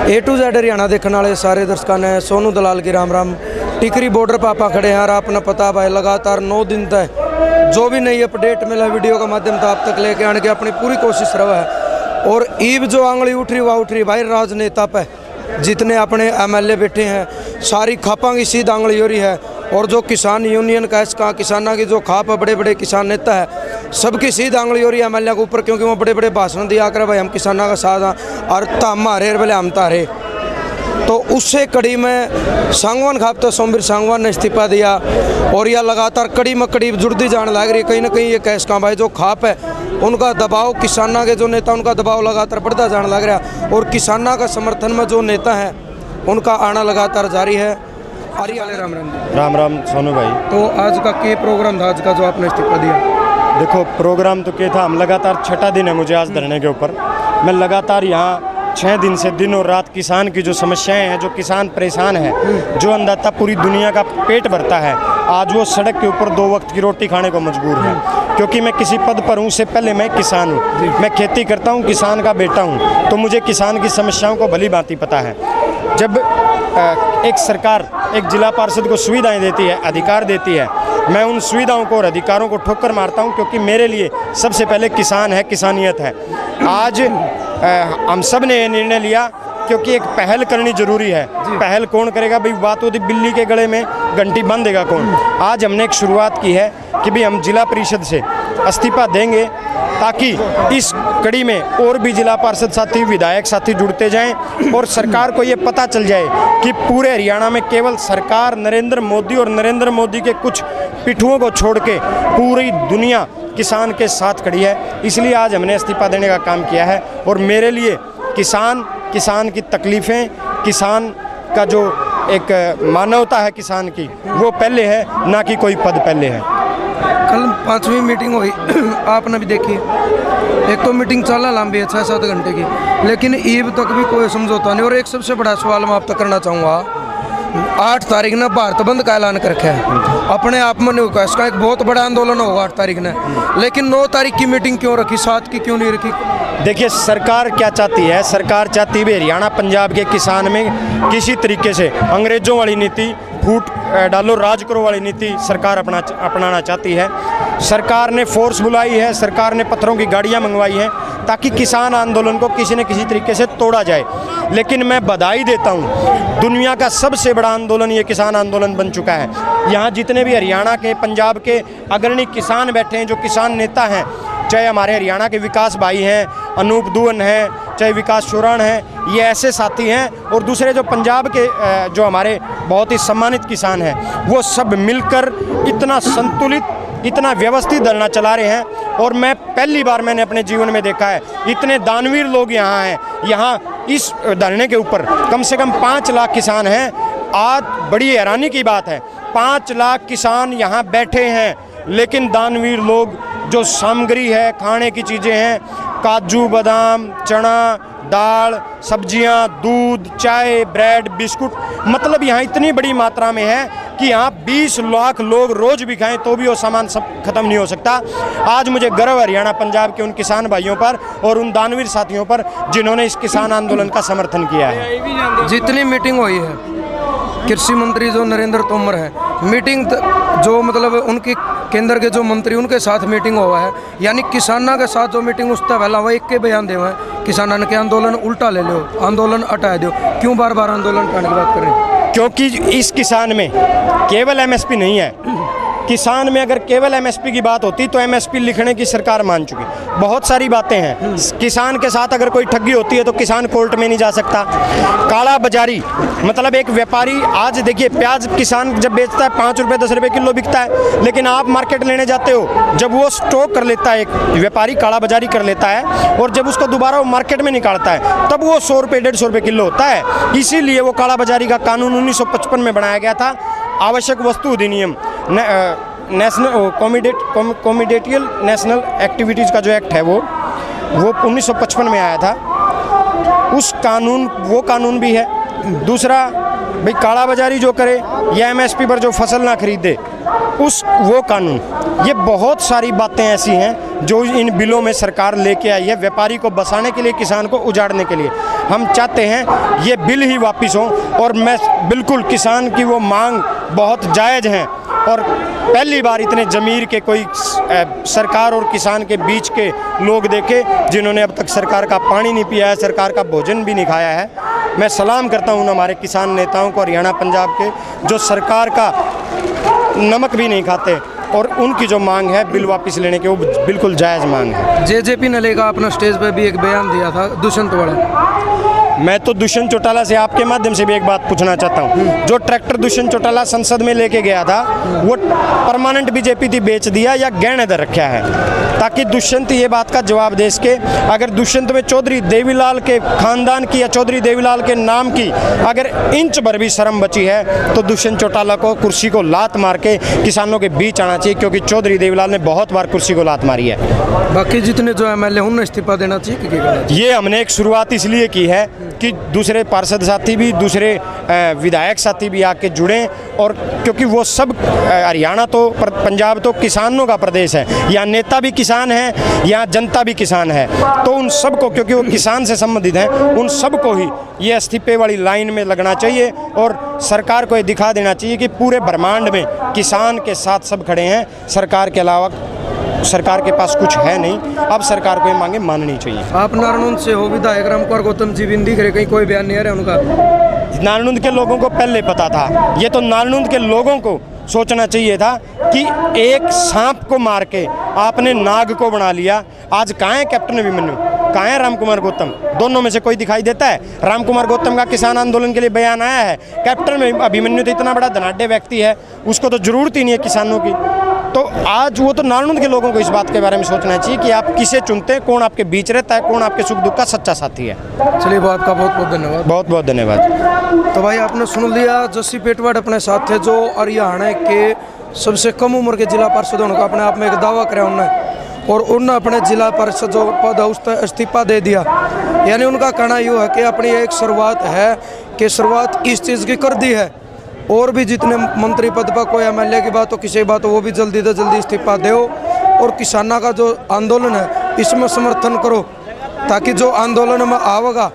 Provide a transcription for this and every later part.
A to Z Haryana देखने वाले सारे दर्शकों ने सोनू दलाल की राम राम। टिकरी बॉर्डर पर आप खड़े हैं और आपने पता भाई लगातार 9 दिन तक जो भी नई अपडेट मिला वीडियो के माध्यम से आप तक लेके आने की अपनी पूरी कोशिश रहा है। और ईब जो आंगली उठ रही वह उठ रही भाई राजनेता पे, जितने अपने MLA बैठे हैं सारी खापा की सीध आंगली हो रही है। और जो किसान यूनियन का इसका किसानों की जो खाप है, बड़े बड़े किसान नेता है सबकी सीध आंगली हो रही है MLA के ऊपर, क्योंकि वो बड़े बड़े भाषण दिया कर भाई हम किसानों का साथ हैं और हम हारे बोले हम तारे। तो उससे कड़ी में सांगवान खाप तो सोमवीर सांगवान ने इस्तीफा दिया और यह लगातार कड़ी में कड़ी जुड़ती जाने लग रही है। कहीं ना कहीं ये कैश का भाई जो खाप है उनका दबाव, किसानों के जो नेता उनका दबाव लगातार बढ़ता जाने लग रहा है और किसानों का समर्थन में जो नेता है उनका आना लगातार जारी है। राम राम राम राम सोनू भाई। तो आज का क्या प्रोग्राम था, आज का जो आपने इस्तीफा दिया? देखो प्रोग्राम तो क्या था, हम लगातार 6ठा दिन है मुझे आज धरने के ऊपर। मैं लगातार यहाँ 6 दिन से दिन और रात किसान की जो समस्याएं हैं, जो किसान परेशान है, जो अन्नदाता पूरी दुनिया का पेट भरता है, आज वो सड़क के ऊपर 2 वक्त की रोटी खाने को मजबूर है। क्योंकि मैं किसी पद पर हूँ उससे पहले मैं किसान हूँ, मैं खेती करता हूँ, किसान का बेटा हूँ, तो मुझे किसान की समस्याओं को भली भांति पता है। जब एक सरकार एक जिला पार्षद को सुविधाएं देती है, अधिकार देती है, मैं उन सुविधाओं को और अधिकारों को ठोकर मारता हूं, क्योंकि मेरे लिए सबसे पहले किसान है, किसानियत है। आज हम सब ने ये निर्णय लिया क्योंकि एक पहल करनी जरूरी है। पहल कौन करेगा भाई? बात होती बिल्ली के गले में घंटी बांधेगा कौन? आज हमने एक शुरुआत की है कि भाई हम जिला परिषद से इस्तीफा देंगे ताकि इस कड़ी में और भी जिला पार्षद साथी, विधायक साथी जुड़ते जाएं और सरकार को ये पता चल जाए कि पूरे हरियाणा में केवल सरकार नरेंद्र मोदी और नरेंद्र मोदी के कुछ पिट्ठुओं को छोड़ के पूरी दुनिया किसान के साथ खड़ी है। इसलिए आज हमने इस्तीफा देने का काम किया है। और मेरे लिए किसान की तकलीफ़ें, किसान का जो एक मानवता है किसान की, वो पहले है, ना कि कोई पद पहले है। कल 5वीं मीटिंग हुई आपने भी देखी। एक तो मीटिंग चला लंबी है 6-7 घंटे की, लेकिन ईब तक भी कोई समझौता नहीं। और एक सबसे बड़ा सवाल मैं आप तक करना चाहूँगा, 8 तारीख ने भारत बंद का ऐलान कर रखा है। अपने आप में नहीं होगा, इसका एक बहुत बड़ा आंदोलन होगा 8 तारीख ने, लेकिन 9 तारीख की मीटिंग क्यों रखी, 7 की क्यों नहीं रखी? देखिए सरकार क्या चाहती है, सरकार चाहती है हरियाणा पंजाब के किसान में किसी तरीके से अंग्रेजों वाली नीति, फूट डालो राज करो वाली नीति सरकार अपनाना चाहती है। सरकार ने फोर्स बुलाई है, सरकार ने पत्थरों की गाड़ियां मंगवाई हैं ताकि किसान आंदोलन को किसी न किसी तरीके से तोड़ा जाए। लेकिन मैं बधाई देता हूं, दुनिया का सबसे बड़ा आंदोलन ये किसान आंदोलन बन चुका है। यहाँ जितने भी हरियाणा के, पंजाब के अग्रणी किसान बैठे हैं, जो किसान नेता हैं, चाहे हमारे हरियाणा के विकास भाई हैं, अनूप दुअन हैं, चाहे विकास चौरान हैं, ये ऐसे साथी हैं, और दूसरे जो पंजाब के जो हमारे बहुत ही सम्मानित किसान हैं, वो सब मिलकर इतना संतुलित, इतना व्यवस्थित धरना चला रहे हैं। और मैं पहली बार मैंने अपने जीवन में देखा है इतने दानवीर लोग यहाँ हैं। यहाँ इस धरने के ऊपर कम से कम 5 लाख किसान हैं। आज बड़ी हैरानी की बात है, 5 लाख किसान यहाँ बैठे हैं, लेकिन दानवीर लोग जो सामग्री है, खाने की चीज़ें हैं, काजू बादाम, चना, दाल, सब्जियां, दूध, चाय, ब्रेड, बिस्कुट, मतलब यहाँ इतनी बड़ी मात्रा में है कि यहाँ 20 लाख लोग रोज़ भी खाएं तो भी वो सामान सब खत्म नहीं हो सकता। आज मुझे गर्व हरियाणा पंजाब के उन किसान भाइयों पर और उन दानवीर साथियों पर जिन्होंने इस किसान आंदोलन का समर्थन किया है। जितनी मीटिंग हुई है, कृषि मंत्री जो नरेंद्र तोमर है, मीटिंग जो मतलब उनके केंद्र के जो मंत्री उनके साथ मीटिंग हुआ है, यानी किसानों के साथ जो मीटिंग उस तक पहला हुआ, एक के बयान दे हुए हैं किसानों ने कि आंदोलन उल्टा ले लो, आंदोलन हटा दो। क्यों बार बार आंदोलन करने की बात करें? क्योंकि इस किसान में केवल MSP नहीं है। किसान में अगर केवल MSP की बात होती तो MSP लिखने की सरकार मान चुकी। बहुत सारी बातें हैं। किसान के साथ अगर कोई ठगी होती है तो किसान कोर्ट में नहीं जा सकता। काला बाजारी मतलब एक व्यापारी, आज देखिए प्याज किसान जब बेचता है 5 रुपये 10 रुपये किलो बिकता है, लेकिन आप मार्केट लेने जाते हो, जब वो स्टॉक कर लेता है, एक व्यापारी काला बाजारी कर लेता है, और जब उसको दोबारा वो मार्केट में निकालता है तब वो 100 रुपये 150 रुपये किलो होता है। इसीलिए वो काला बाजारी का कानून 1955 में बनाया गया था। आवश्यक वस्तु अधिनियम, नेशनल कॉमोडिटियल नेशनल एक्टिविटीज़ का जो एक्ट है वो 1955 में आया था। वो कानून भी है। दूसरा भाई काला बाजारी जो करे या MSP पर जो फसल ना खरीदे, वो कानून, ये बहुत सारी बातें ऐसी हैं जो इन बिलों में सरकार लेके आई है व्यापारी को बसाने के लिए, किसान को उजाड़ने के लिए। हम चाहते हैं ये बिल ही वापस हो। और मैं बिल्कुल किसान की वो मांग बहुत जायज़ है, और पहली बार इतने ज़मीर के कोई सरकार और किसान के बीच के लोग देखे जिन्होंने अब तक सरकार का पानी नहीं पिया है, सरकार का भोजन भी नहीं खाया है। मैं सलाम करता हूँ हमारे किसान नेताओं को हरियाणा पंजाब के, जो सरकार का नमक भी नहीं खाते, और उनकी जो मांग है बिल वापस लेने की, वो बिल्कुल जायज़ मांग है। जेजेपी ने लेकर अपना स्टेज पर भी एक बयान दिया था दुष्यंत वाला। मैं तो दुष्यंत चौटाला से आपके माध्यम से भी एक बात पूछना चाहता हूँ, जो ट्रैक्टर दुष्यंत चौटाला संसद में लेके गया था वो परमानेंट बीजेपी थी बेच दिया या गहने दर रखा है, ताकि दुष्यंत ये बात का जवाब दे सके। अगर दुष्यंत में चौधरी देवीलाल के खानदान की या चौधरी देवीलाल के नाम की अगर इंच भर भी शर्म बची है तो दुष्यंत चौटाला को कुर्सी को लात मार के किसानों के बीच आना चाहिए, क्योंकि चौधरी देवीलाल ने बहुत बार कुर्सी को लात मारी है। बाकी जितने जो MLA उन्हें इस्तीफा देना चाहिए। ये हमने एक शुरुआत इसलिए की है कि दूसरे पार्षद साथी भी, दूसरे विधायक साथी भी आके जुड़ें, और क्योंकि वो सब हरियाणा तो पंजाब तो किसानों का प्रदेश है, यहाँ नेता भी किसान हैं, यहाँ जनता भी किसान है, तो उन सबको, क्योंकि वो किसान से संबंधित हैं, उन सबको ही ये इस्तीफे वाली लाइन में लगना चाहिए, और सरकार को ये दिखा देना चाहिए कि पूरे ब्रह्मांड में किसान के साथ सब खड़े हैं, सरकार के अलावा सरकार के पास कुछ है नहीं। अब सरकार को ये मांगे माननी चाहिए। आप नारायण से हो, विधायक रामकुमार गौतम जी भी दिख रहे, कहीं कोई बयान नहीं आ रहा उनका। नारायण के लोगों को पहले पता था, ये तो नारायण के लोगों को सोचना चाहिए था कि एक सांप को मार के आपने नाग को बना लिया। आज कहाँ है कैप्टन अभिमन्यु, कहाँ है रामकुमार गौतम? दोनों में से कोई दिखाई देता है? रामकुमार गौतम का किसान आंदोलन के लिए बयान आया है, कैप्टन अभिमन्यु तो इतना बड़ा धनाढ़ व्यक्ति है, उसको तो जरूरत ही नहीं है किसानों की। तो आज वो तो नारायण के लोगों को इस बात के बारे में सोचना चाहिए कि आप किसे चुनते हैं, कौन आपके बीच रहता है, कौन आपके सुख दुख का सच्चा साथी है। चलिए, आपका बहुत बहुत धन्यवाद। बहुत बहुत धन्यवाद। तो भाई आपने सुन लिया, जस्सी पेटवाड़ अपने साथ थे, जो हरियाणा के सबसे कम उम्र के जिला पार्षद होने का अपने आप में एक दावा कराया उन्होंने, और उन्होंने अपने जिला पार्षद जो पद है उसका इस्तीफा दे दिया। यानी उनका कहना यूँ है कि अपनी एक शुरुआत है कि शुरुआत इस चीज़ की कर दी है, और भी जितने मंत्री पद पर कोई MLA की बात हो, किसी की बात हो, वो भी जल्दी से जल्दी इस्तीफा दो, और किसानों का जो आंदोलन है इसमें समर्थन करो, ताकि जो आंदोलन में आवेगा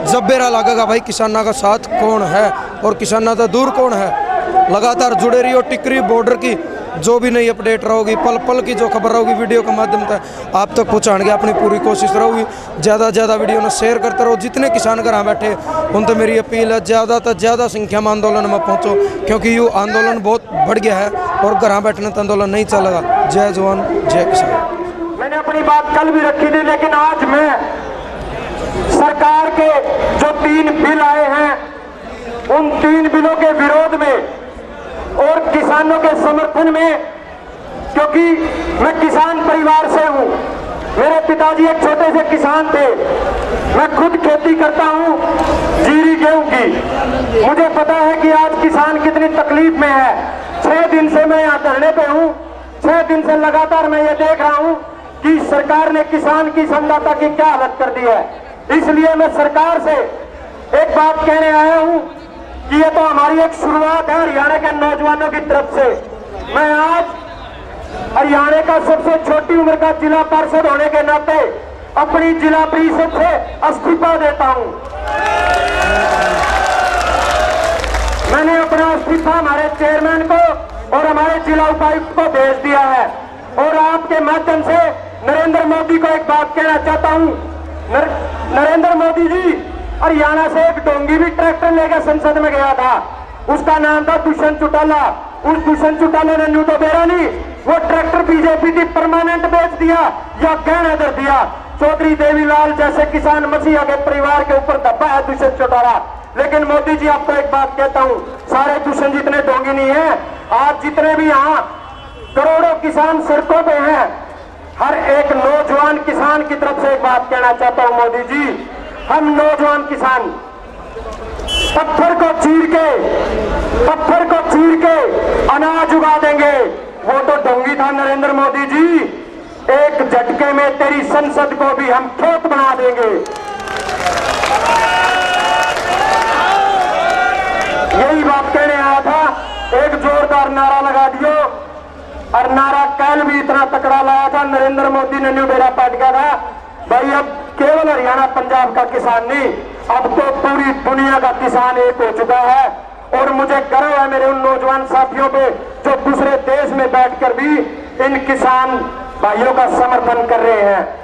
जब बेरा लगेगा भाई किसानों का साथ कौन है और किसानों से दूर कौन है। लगातार जुड़े रहिए टिकरी बॉर्डर की जो भी नई अपडेट रहोगी, पल पल की जो खबर रहोगी, वीडियो के माध्यम से आप तक पहुँचाने की अपनी पूरी कोशिश रहोगी। ज़्यादा से ज़्यादा वीडियो में शेयर करते रहो। जितने किसान घर बैठे उन तो मेरी अपील है ज़्यादा से ज़्यादा संख्या में आंदोलन में पहुँचो, क्योंकि ये आंदोलन बहुत बढ़ गया है और घर बैठने तो आंदोलन नहीं चलेगा। जय जवान जय किसान। मैंने अपनी बात कल भी रखी थी, लेकिन आज मैं सरकार के जो 3 बिल आए हैं उन 3 बिलों के विरोध में और किसानों के समर्थन में, क्योंकि मैं किसान परिवार से हूं, मेरे पिताजी एक छोटे से किसान थे, मैं खुद खेती करता हूं जीरी गेहूं की। मुझे पता है कि आज किसान कितनी तकलीफ में है। 6 दिन से मैं यहाँ धरने पे हूं, 6 दिन से लगातार मैं ये देख रहा हूं कि सरकार ने किसान की संदाता की क्या हालत कर दी है। इसलिए मैं सरकार से एक बात कहने आया हूं कि ये तो हमारी एक शुरुआत है हरियाणा के नौजवानों की तरफ से। मैं आज हरियाणा का सबसे छोटी उम्र का जिला पार्षद होने के नाते अपनी जिला परिषद से इस्तीफा देता हूं। मैंने अपना इस्तीफा हमारे चेयरमैन को और हमारे जिला उपायुक्त को भेज दिया है, और आपके माध्यम से नरेंद्र मोदी को एक बात कहना चाहता हूं। नरेंद्र मोदी जी, हरियाणा से एक डोंगी भी ट्रैक्टर लेकर संसद में गया था, उसका नाम था दुष्यंत चौटाला। उस दुष्यंत चौटाला ने न्यू तो बेरा नहीं, वो ट्रैक्टर बीजेपी की परमानेंट बेच दिया या गहने दर दिया। चौधरी देवीलाल जैसे किसान मसीहा के परिवार के ऊपर दबा है दुष्यंत चौटाला। लेकिन मोदी जी, आपको एक बात कहता हूं, सारे दुष्यंत जितने डोंगी नहीं है। आज जितने भी यहाँ करोड़ों किसान सड़कों पे हैं, हर एक नौजवान किसान की तरफ से एक बात कहना चाहता हूं मोदी जी, हम नौजवान किसान पत्थर को चीर के अनाज उगा देंगे। वो तो डोंगी था नरेंद्र मोदी जी, एक झटके में तेरी संसद को भी हम खेत बना देंगे। यही बात कहने आया था, एक जोरदार नारा लगा दियो, और नारा कल भी इतना तकड़ा लाया था, नरेंद्र मोदी ने न्यू बेड़ा पाट गया था। भाई अब केवल हरियाणा पंजाब का किसान नहीं, अब तो पूरी दुनिया का किसान एक हो चुका है। और मुझे गर्व है मेरे उन नौजवान साथियों पे जो दूसरे देश में बैठकर भी इन किसान भाइयों का समर्थन कर रहे हैं।